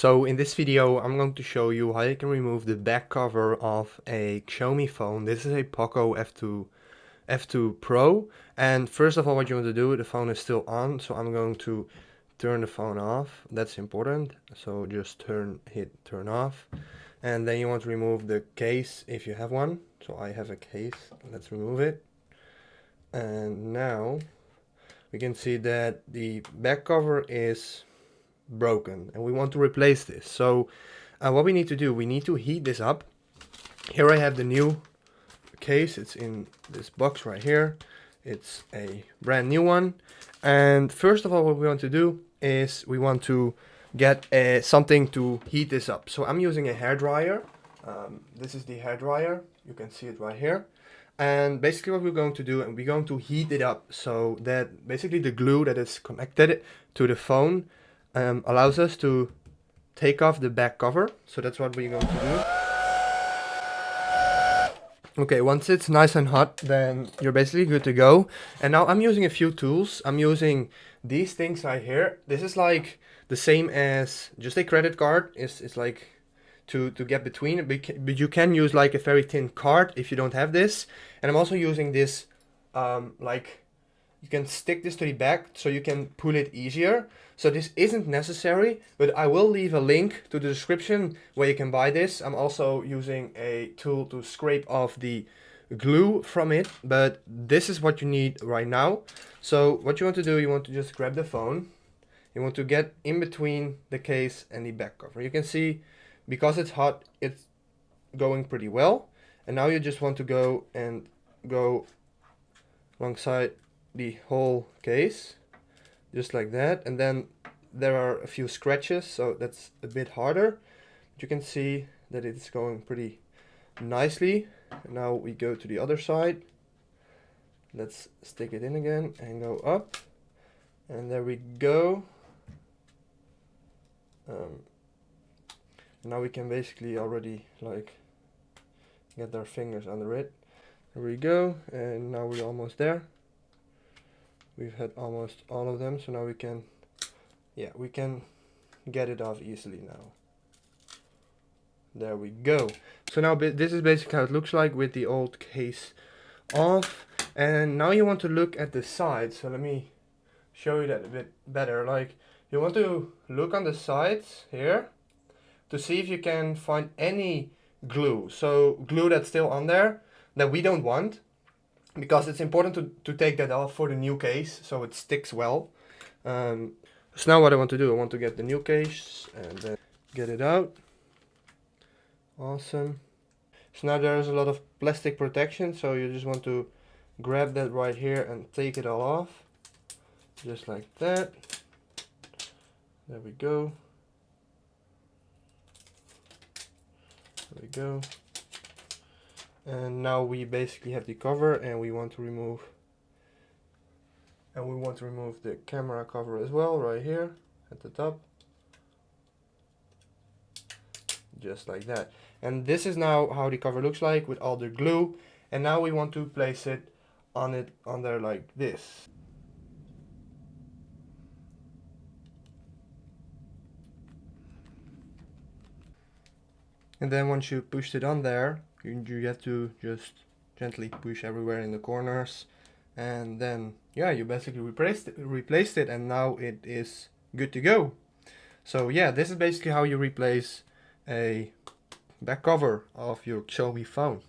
So in this video I'm going to show you how you can remove the back cover of a Xiaomi phone. This is a Poco F2 Pro, and first of all what you want to do, the phone is still on, so I'm going to turn the phone off. That's important. So just hit turn off, and then you want to remove the case if you have one. So I have a case. Let's remove it. And now we can see that the back cover is broken and we want to replace this. So what we need to do, we need to heat this up. Here I have the new case. It's in this box right here. It's a brand new one. And first of all, what we want to do is we want to get something to heat this up. So I'm using a hair dryer. This is the hair dryer. You can see it right here. And basically what we're going to do, and we're going to heat it up so that basically the glue that is connected to the phone allows us to take off the back cover. So that's what we're going to do. Okay, once it's nice and hot, then you're basically good to go. And now I'm using a few tools. I'm using these things right here. This is like the same as just a credit card. It's like to get between, but you can use like a very thin card if you don't have this. And I'm also using this like you can stick this to the back so you can pull it easier. So this isn't necessary, but I will leave a link to the description where you can buy this. I'm also using a tool to scrape off the glue from it, but this is what you need right now. So what you want to do, you want to just grab the phone. You want to get in between the case and the back cover. You can see because it's hot, it's going pretty well. And now you just want to go alongside the whole case, just like that. And then there are a few scratches, so that's a bit harder, but you can see that it's going pretty nicely. And now we go to the other side. Let's stick it in again and go up, and there we go. Now we can basically already like get our fingers under it. There we go, and now we're almost there. We've had almost all of them, so now we can get it off easily now. There we go. So now this is basically how it looks like with the old case off. And now you want to look at the sides. So let me show you that a bit better. Like you want to look on the sides here to see if you can find any glue. So glue that's still on there that we don't want, because it's important to take that off for the new case so it sticks well. So now what I want to do, I want to get the new case and then get it out. Awesome. So now there's a lot of plastic protection, so you just want to grab that right here and take it all off. Just like that. There we go. There we go. And now we basically have the cover, and we want to remove the camera cover as well, right here at the top. Just like that. And this is now how the cover looks like with all the glue. And now we want to place it on there like this. And then once you pushed it on there, you have to just gently push everywhere in the corners, and then yeah, you basically replaced it, and now it is good to go. So yeah, this is basically how you replace a back cover of your Xiaomi phone.